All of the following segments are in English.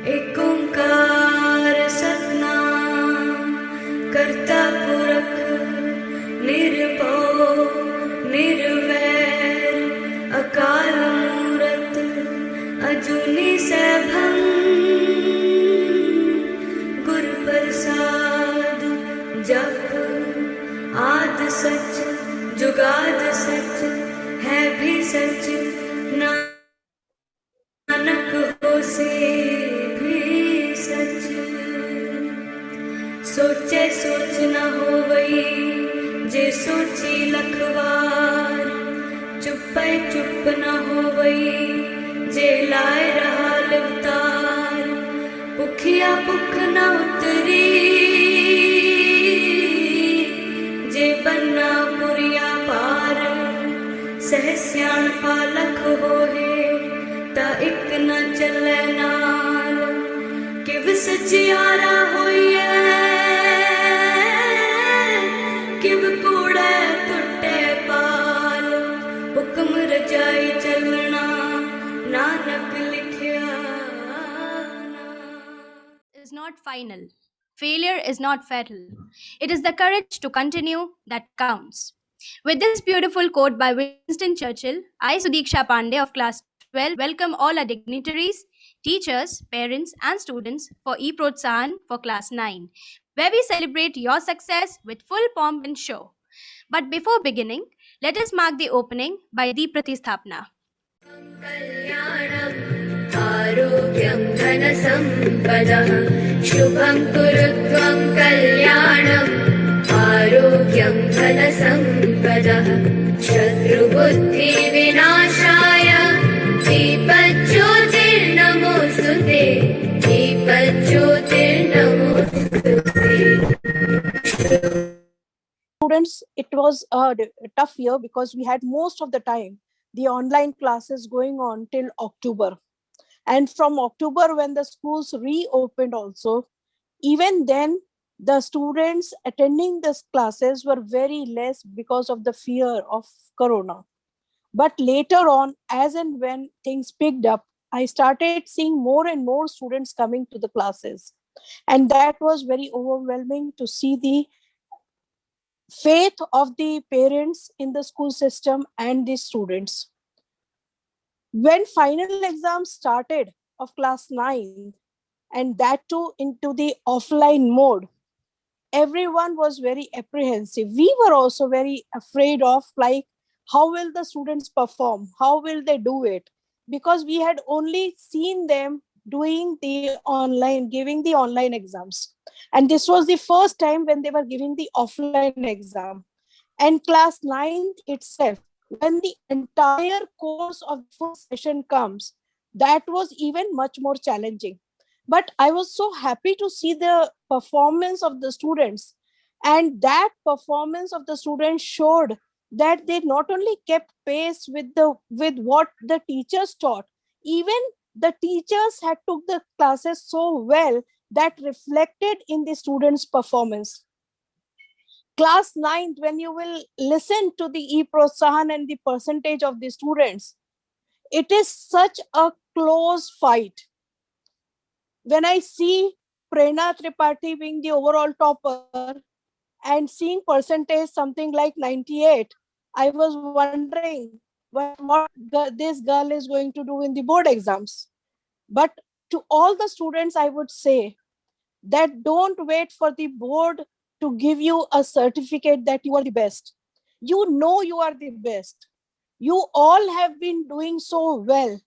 एक ओंकार सतनाम करता पुरख निर्भव निर्वैर अकाल मूरत अजूनी सैभं गुर प्रसाद जप आद सच जुगाद सच है भी सच नानक होसे भी सच। सोचे सोच न होवई जे सोची लखवार चुपै चुप न होवई जे लाए रहा लिवतार भुखिया भुख न उतरी जे बन्ना पुरिया पार सह सियाण पालक होए ता इक न चले नाल किव सचियारा होइए किव कूड़े टुटे पाल हुक्म रजाई चलना नानक लिखिया Is not final. Failure is not fatal. It is the courage to continue that counts. With this beautiful quote by Winston Churchill, I, Sudiksha Pandey of class 12, welcome all our dignitaries, teachers, parents, and students for eProtsahan for class 9, where we celebrate your success with full pomp and show. But before beginning, let us mark the opening by Deep Pratisthapana. कल्याणम् आरोग्यं धनसम्पदः शुभं कुरु त्वं कल्याणम् आरोग्यं धनसम्पदः शत्रुबुद्धिविनाशाय दीपज्योतिर्नमोऽस्तु ते दीपज्योतिर्नमोऽस्तु ते। Students, it was a tough year because we had most of the time the online classes going on till October. And from October, when the schools reopened also, even then, the students attending these classes were very less because of the fear of Corona. But later on, as and when things picked up, I started seeing more and more students coming to the classes. And that was very overwhelming to see the faith of the parents in the school system and the students. When final exams started of class 9, and that too into the offline mode, everyone was very apprehensive. We were also very afraid of, like, how will the students perform? How will they do it? Because we had only seen them giving the online exams. And this was the first time when they were giving the offline exam. And class 9th itself, when the entire course of the full session comes, that was even much more challenging. But I was so happy to see the performance of the students. And that performance of the students showed that they not only kept pace with what the teachers taught, even the teachers had took the classes so well that reflected in the students' performance. Class 9th, when you will listen to the e-Protsahan and the percentage of the students, it is such a close fight. When I see Prerna Tripathi being the overall topper and seeing percentage something like 98, I was wondering what this girl is going to do in the board exams. But to all the students, I would say that don't wait for the board to give you a certificate that you are the best. You know you are the best. You all have been doing so well.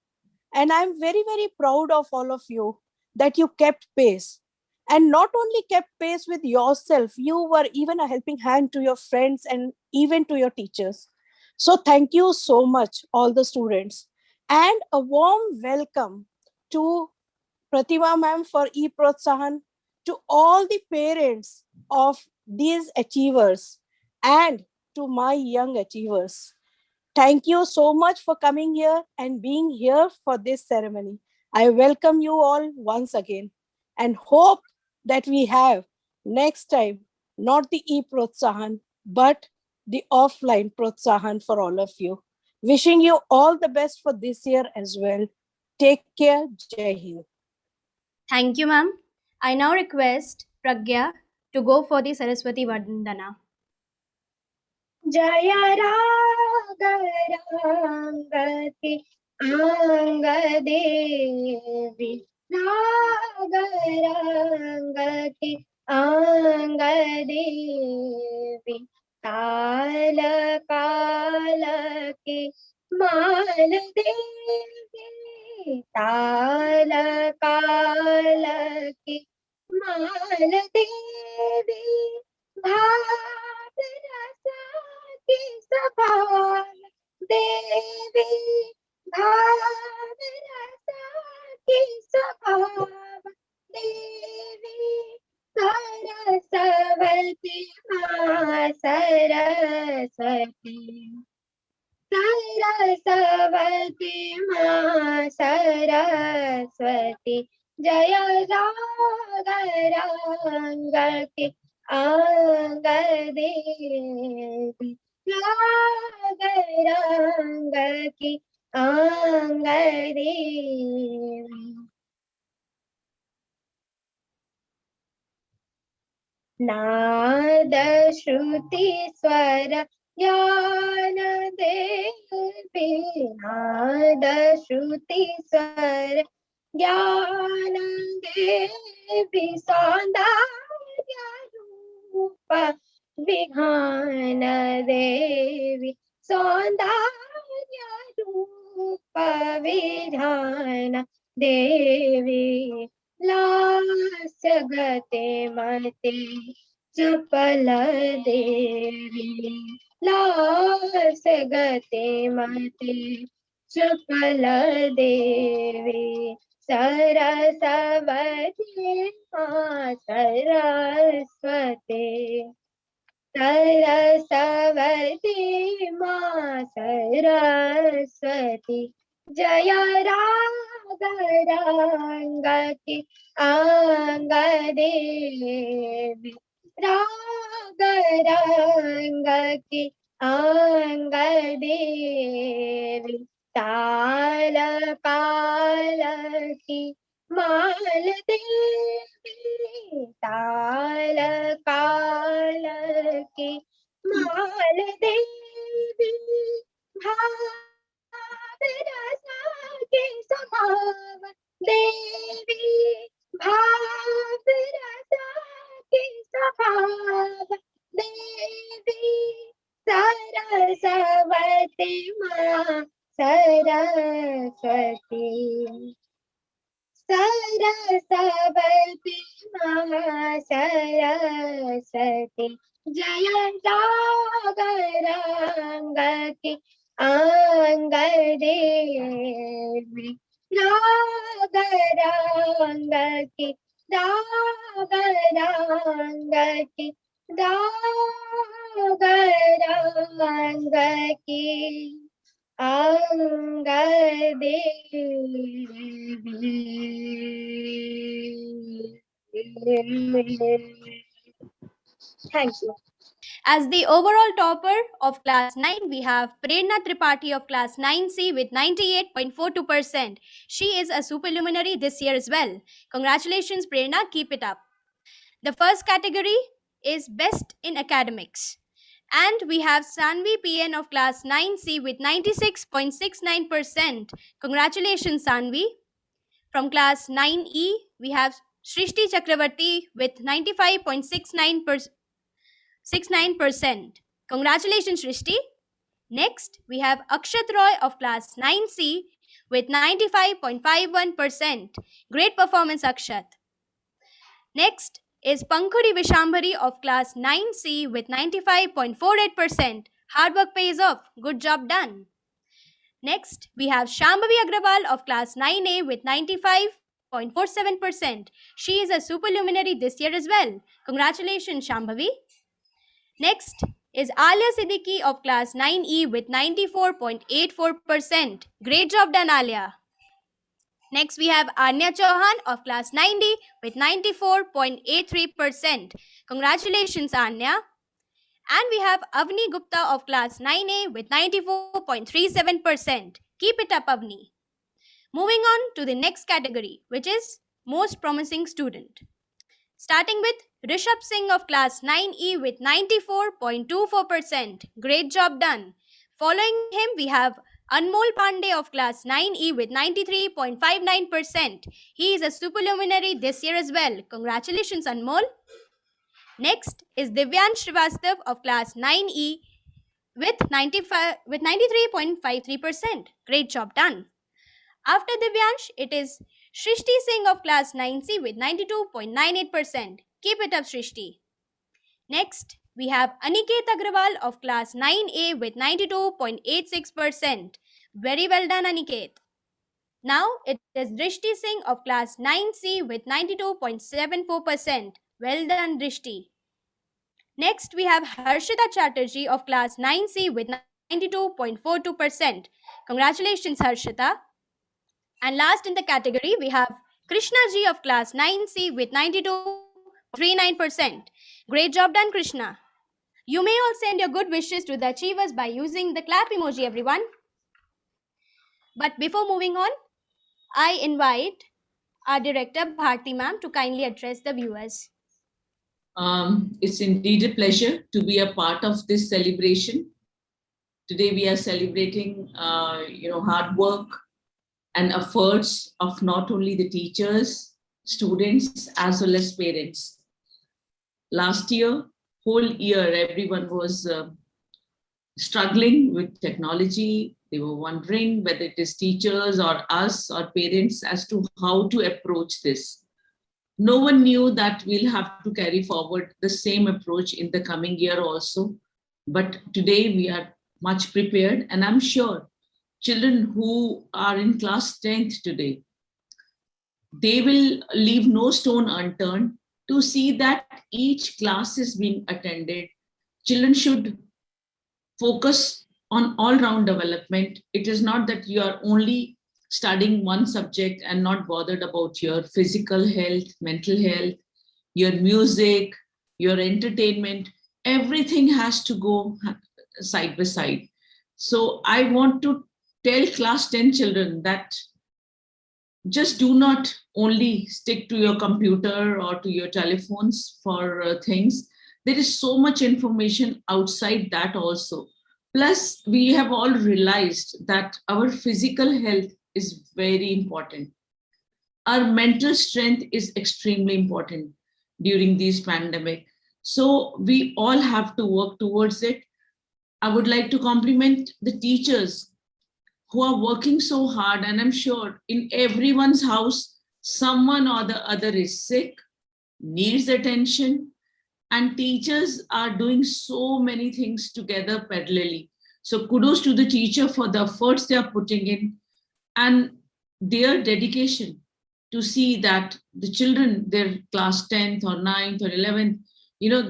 And I'm very, very proud of all of you that you kept pace. And not only kept pace with yourself, you were even a helping hand to your friends and even to your teachers. So thank you so much, all the students. And a warm welcome to Pratima ma'am for e-Protsahan, to all the parents of these achievers, and to my young achievers. Thank you so much for coming here and being here for this ceremony. I welcome you all once again and hope that we have next time not the e-Protsahan but the offline Protsahan for all of you. Wishing you all the best for this year as well. Take care. Jai Hind. Thank you, ma'am. I now request Pragya to go for the Saraswati Vandana. जय राग रांगति आंग देवी राग रांगति आंग देवी ताल काल के माल देवी ताल काल के माल देवी भाव रसा की सभान देवी भाव रसा की स्वभाव देवी सरस्वती माँ सरस्वती सरस्वती माँ सरस्वती जय राग रंग के आंग देवी राग रंग की आंग देवी नाद श्रुति स्वर ज्ञान देवी नाद श्रुति स्वर ज्ञान देवी सौंदर्य रूप विधान देवी सौंदर्य रूप विधान देवी लास्य गते मते चपल देवी लास्य गते मते चपल देवी सरस्वती माँ सरस्वती सरस्वती माँ सरस्वती जय राग रंग की आंग देवी राग रंग की आंग देवी ताल काल की माल देवी ताल काल की माल देवी भाव रसा के स्वभाव देवी भाव रसा के स्वभाव देवी सरस्वती माँ सरस्वती सरस्वती माँ सरस्वती जय राग रंग की आंग देवी राग रंग की राग रंग की राग रंग की आंग देवी Thank you. As the overall topper of class 9, we have Prerna Tripathi of class 9C with 98.42%. She is a superluminary this year as well. Congratulations, Prerna. Keep it up. The first category is Best in Academics. And we have Sanvi PN of class 9C with 96.69%. Congratulations, Sanvi. From class 9E, we have Shrishti Chakravarti with 95.69%. Congratulations, Shrishti. Next, we have Akshat Roy of class 9C with 95.51%. Great performance, Akshat. Next is Pankhuri Vishambhari of class 9C with 95.48%. Hard work pays off. Good job done. Next, we have Shambhavi Agrawal of class 9A with 95.47%. She is a superluminary this year as well. Congratulations, Shambhavi. Next is Alia Siddiqui of class 9E with 94.84%. Great job done, Alia. Next, we have Anya Chauhan of class 9D with 94.83%. Congratulations, Anya. And we have Avni Gupta of class 9A with 94.37%. Keep it up, Avni. Moving on to the next category, which is most promising student. Starting with Rishabh Singh of class 9E with 94.24%. Great job done. Following him, we have Anmol Pandey of class 9E with 93.59%. He is a superluminary this year as well. Congratulations, Anmol. Next is Divyan Srivastav of class 9E with 93.53%. Great job done. After Divyansh, it is Shrishti Singh of class 9C with 92.98%. Keep it up, Shrishti. Next, we have Aniket Agrawal of class 9A with 92.86%. Very well done, Aniket. Now it is Drishti Singh of class 9C with 92.74%. Well done, Drishti. Next, we have Harshita Chatterjee of class 9C with 92.42%. Congratulations, Harshita. And last in the category, we have Krishna Ji of class 9C with 92.39%. Great job done, Krishna. You may all send your good wishes to the achievers by using the clap emoji, everyone. But before moving on, I invite our director, Bharti ma'am, to kindly address the viewers. It's indeed a pleasure to be a part of this celebration. Today we are celebrating, hard work and efforts of not only the teachers, students, as well as parents. Last year, whole year, everyone was struggling with technology. They were wondering whether it is teachers or us or parents as to how to approach this. No one knew that we'll have to carry forward the same approach in the coming year also. But today we are much prepared, and I'm sure children who are in class 10th today, they will leave no stone unturned to see that each class is being attended. Children should focus on all-round development. It is not that you are only studying one subject and not bothered about your physical health, mental health, your music, your entertainment. Everything has to go side by side. So I want to tell class 10 children that just do not only stick to your computer or to your telephones for things. There is so much information outside that also. Plus, we have all realized that our physical health is very important. Our mental strength is extremely important during this pandemic. So we all have to work towards it. I would like to compliment the teachers who are working so hard, and I'm sure in everyone's house, someone or the other is sick, needs attention, and teachers are doing so many things together parallelly. So kudos to the teacher for the efforts they are putting in and their dedication to see that the children, their class 10th or 9th or 11th,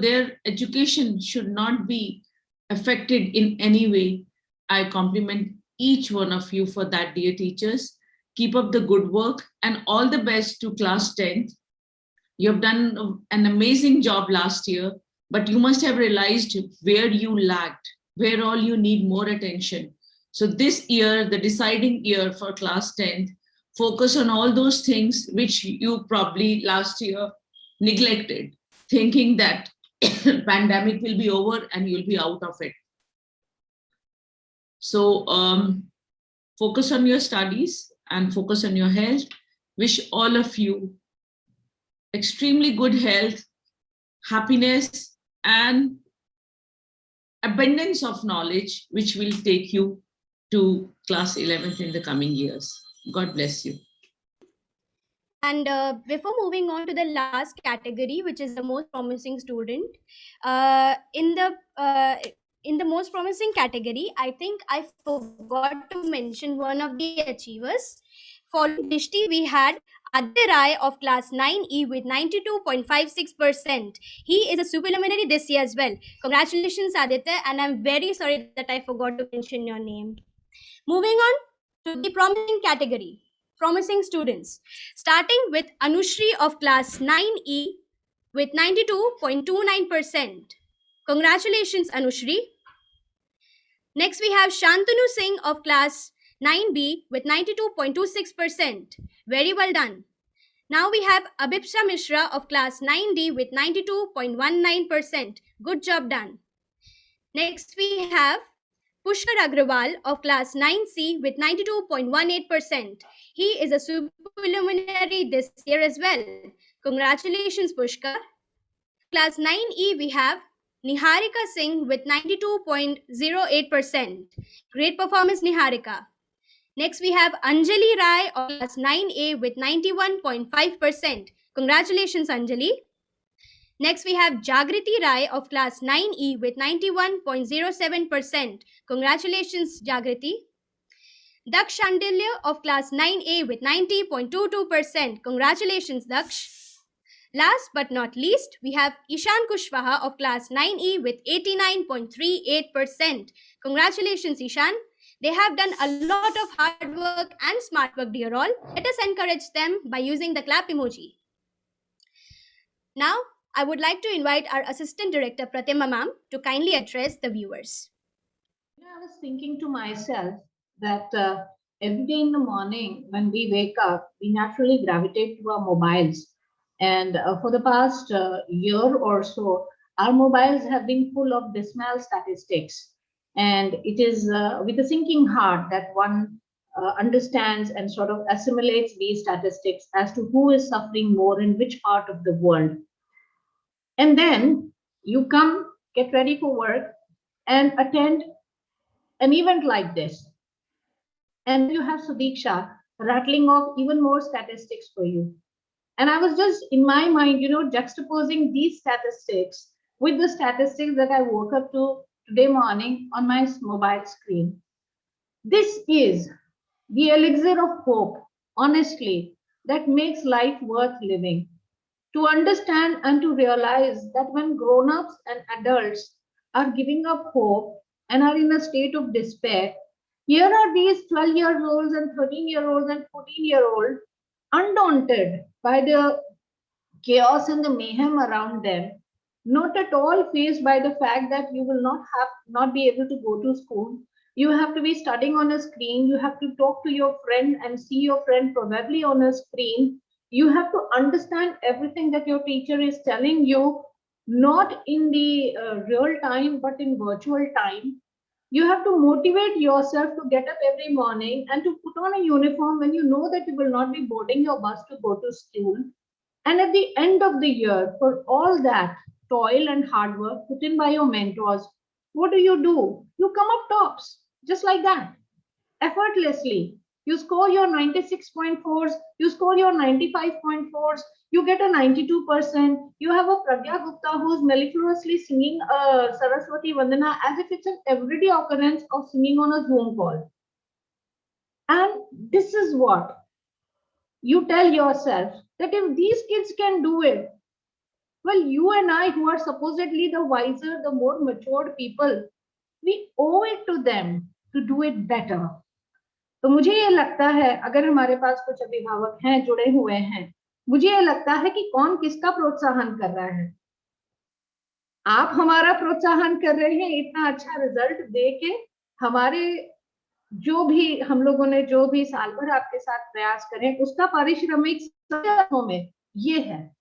their education should not be affected in any way. I compliment each one of you for that, dear teachers. Keep up the good work and all the best to class 10th. You have done an amazing job last year, but you must have realized where you lagged, where all you need more attention. So this year, the deciding year for class 10th, focus on all those things which you probably last year neglected, thinking that pandemic will be over and you'll be out of it. So focus on your studies and focus on your health. Wish all of you extremely good health, happiness, and abundance of knowledge, which will take you to class 11th in the coming years. God bless you. And before moving on to the last category, which is the most promising student, in the most promising category, I think I forgot to mention one of the achievers. Following Dishti, we had Aditya Rai of class 9E with 92.56%. He is a superluminary this year as well. Congratulations, Aditya, and I'm very sorry that I forgot to mention your name. Moving on to the promising category, promising students, starting with Anushri of class 9E with 92.29%. Congratulations, Anushri. Next, we have Shantanu Singh of class 9B with 92.26%. Very well done. Now we have Abhipsha Mishra of class 9D with 92.19%. Good job done. Next we have Pushkar Agrawal of class 9C with 92.18%. He is a superluminary this year as well. Congratulations, Pushkar. Class 9E, we have Niharika Singh with 92.08%. Great performance, Niharika. Next, we have Anjali Rai of class 9A with 91.5%. Congratulations, Anjali. Next, we have Jagriti Rai of class 9E with 91.07%. Congratulations, Jagriti. Daksh Shandilya of class 9A with 90.22%. Congratulations, Daksh. Last but not least, we have Ishan Kushwaha of class 9E with 89.38%. Congratulations, Ishan. They have done a lot of hard work and smart work, dear all. Let us encourage them by using the clap emoji. Now, I would like to invite our Assistant Director Pratima ma'am to kindly address the viewers. I was thinking to myself that every day in the morning when we wake up, we naturally gravitate to our mobiles. And for the past year or so, our mobiles have been full of dismal statistics. And it is with a sinking heart that one understands and sort of assimilates these statistics as to who is suffering more in which part of the world. And then you come, get ready for work, and attend an event like this. And you have Sudiksha rattling off even more statistics for you. And I was just in my mind, juxtaposing these statistics with the statistics that I woke up to today morning on my mobile screen. This is the elixir of hope, honestly, that makes life worth living. To understand and to realize that when grown-ups and adults are giving up hope and are in a state of despair, here are these 12-year-olds and 13-year-olds and 14-year-olds undaunted by the chaos and the mayhem around them, not at all faced by the fact that you will not be able to go to school. You have to be studying on a screen. You have to talk to your friend and see your friend probably on a screen. You have to understand everything that your teacher is telling you, not in the real time, but in virtual time. You have to motivate yourself to get up every morning and to put on a uniform when you know that you will not be boarding your bus to go to school. And at the end of the year, for all that toil and hard work put in by your mentors, what do? You come up tops, just like that, effortlessly. You score your 96.4s, you score your 95.4s, you get a 92%. You have a Pragya Gupta who's mellifluously singing Saraswati Vandana as if it's an everyday occurrence of singing on a Zoom call. And this is what you tell yourself, that if these kids can do it, well, you and I, who are supposedly the wiser, the more matured people, we owe it to them to do it better. तो मुझे ये लगता है, अगर हमारे पास कुछ अभिभावक हैं, जुड़े हुए हैं, मुझे ये लगता है कि कौन किसका प्रोत्साहन कर रहा है। आप हमारा प्रोत्साहन कर रहे हैं इतना अच्छा रिजल्ट दे के। हमारे जो भी हम लोगों ने जो भी साल भर आपके साथ प्रयास करें, उसका पारिश्रमिक में ये है,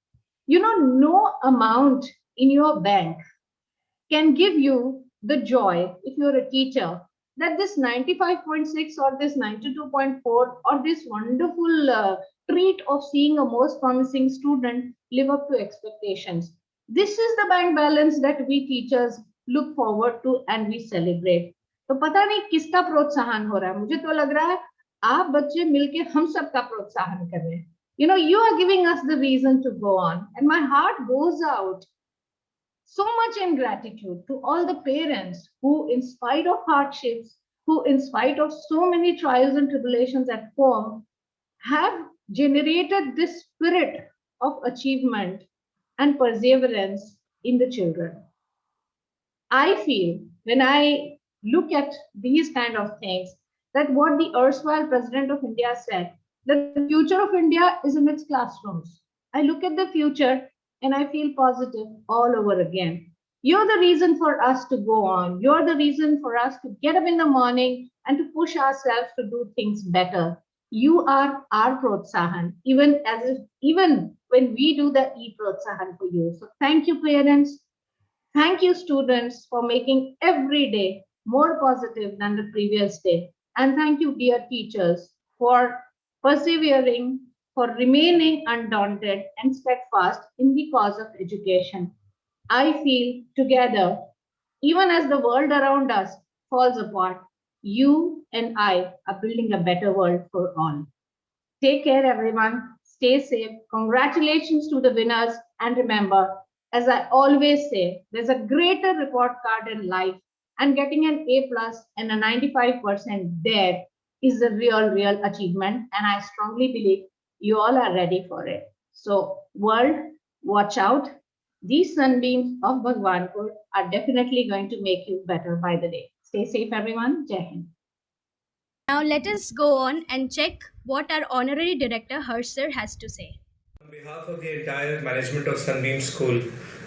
no amount in your bank can give you the joy, if you're a teacher, that this 95.6 or this 92.4 or this wonderful treat of seeing a most promising student live up to expectations. This is the bank balance that we teachers look forward to and we celebrate. तो पता नहीं किसका प्रोत्साहन हो रहा है, मुझे तो लग रहा है आप बच्चे मिलके हम सबका प्रोत्साहन कर रहे हैं. You are giving us the reason to go on, and my heart goes out so much in gratitude to all the parents who, in spite of hardships, who, in spite of so many trials and tribulations at home, have generated this spirit of achievement and perseverance in the children. I feel, when I look at these kind of things, that what the erstwhile President of India said, that the future of India is in its classrooms. I look at the future and I feel positive all over again. You're the reason for us to go on. You're the reason for us to get up in the morning and to push ourselves to do things better. You are our Protsahan, even when we do the e-Protsahan for you. So thank you, parents. Thank you, students, for making every day more positive than the previous day. And thank you, dear teachers, for persevering, for remaining undaunted and steadfast in the cause of education. I feel together, even as the world around us falls apart, you and I are building a better world for all. Take care, everyone. Stay safe. Congratulations to the winners. And remember, as I always say, there's a greater report card in life, and getting an A plus and a 95% there is a real achievement. And I strongly believe you all are ready for it. So, world, watch out. These sunbeams of Bhagwanpur are definitely going to make you better by the day. Stay safe, everyone. Jai Hind. Now let us go on and check what our Honorary Director Harsh Sir has to say. On behalf of the entire management of Sunbeam School,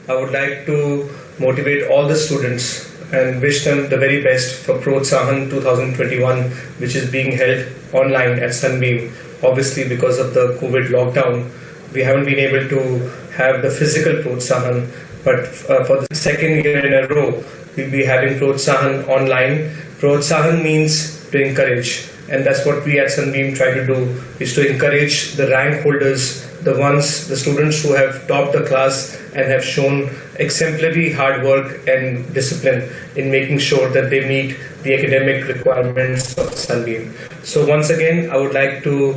I would like to motivate all the students and wish them the very best for Protsahan 2021, which is being held online at Sunbeam. Obviously, because of the COVID lockdown, we haven't been able to have the physical Protsahan, but for the second year in a row, we'll be having Protsahan online. Protsahan means to encourage, and that's what we at Sunbeam try to do, is to encourage the rank holders, the students who have topped the class and have shown exemplary hard work and discipline in making sure that they meet the academic requirements of Sunbeam. So once again, I would like to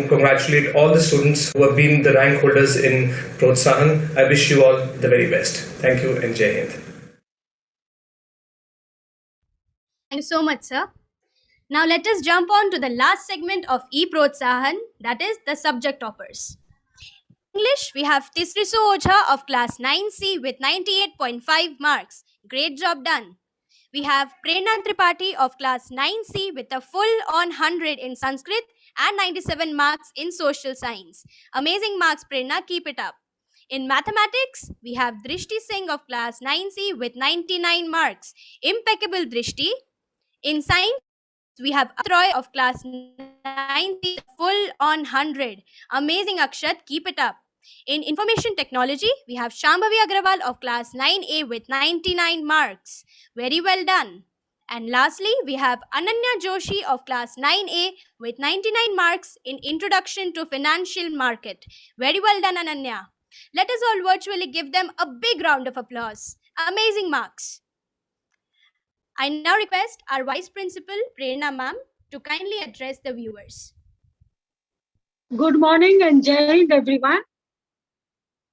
congratulate all the students who have been the rank holders in Protsahan. I wish you all the very best. Thank you and Jai Hind. Thank you so much, sir. Now let us jump on to the last segment of e-Protsahan, that is the subject toppers. English, we have Tisrisu Oja of class 9C with 98.5 marks. Great job done. We have Prerna Tripathi of class 9C with a full on 100 in Sanskrit and 97 marks in social science. Amazing marks, Prerna, keep it up. In mathematics, we have Drishti Singh of class 9C with 99 marks. Impeccable, Drishti. In science, we have Akshat Roy of class 9C, full on 100. Amazing, Akshat, keep it up. In information technology, we have Shambhavi Agrawal of class 9A with 99 marks. Very well done. And lastly, we have Ananya Joshi of class 9A with 99 marks in Introduction to Financial Market. Very well done, Ananya. Let us all virtually give them a big round of applause. Amazing marks. I now request our Vice Principal, Prerna Ma'am, to kindly address the viewers. Good morning and Jai Hind, everyone.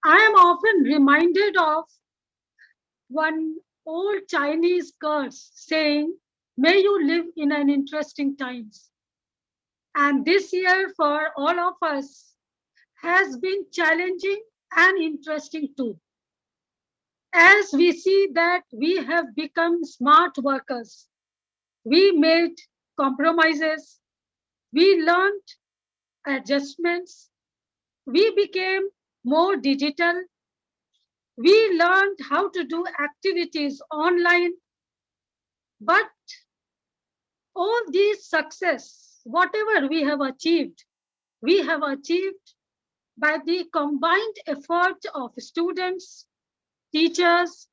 I am often reminded of one old Chinese curse saying, "May you live in an interesting times." And this year for all of us has been challenging and interesting too. As we see that we have become smart workers, we made compromises, we learned adjustments, we became more digital, we learned how to do activities online. But all these success, whatever we have achieved by the combined effort of students, teachers,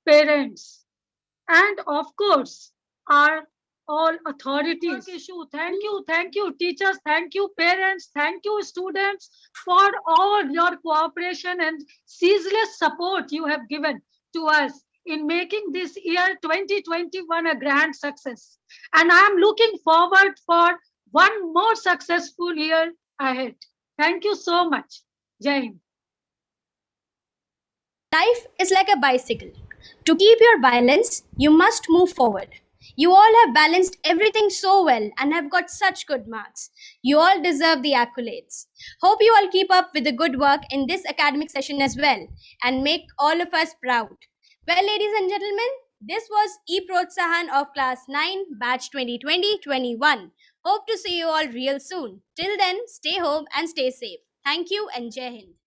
parents, and of course, our all authorities. Thank you, teachers, thank you, parents, thank you, students, for all your cooperation and ceaseless support you have given to us in making this year 2021 a grand success. And I am looking forward for one more successful year ahead. Thank you so much. Jai Hind. Life is like a bicycle. To keep your balance, you must move forward. You all have balanced everything so well and have got such good marks. You all deserve the accolades. Hope you all keep up with the good work in this academic session as well and make all of us proud. Well, ladies and gentlemen, this was e-Protsahan of class 9 batch 2020-21. Hope to see you all real soon. Till then, stay home and stay safe. Thank you and Jai Hind.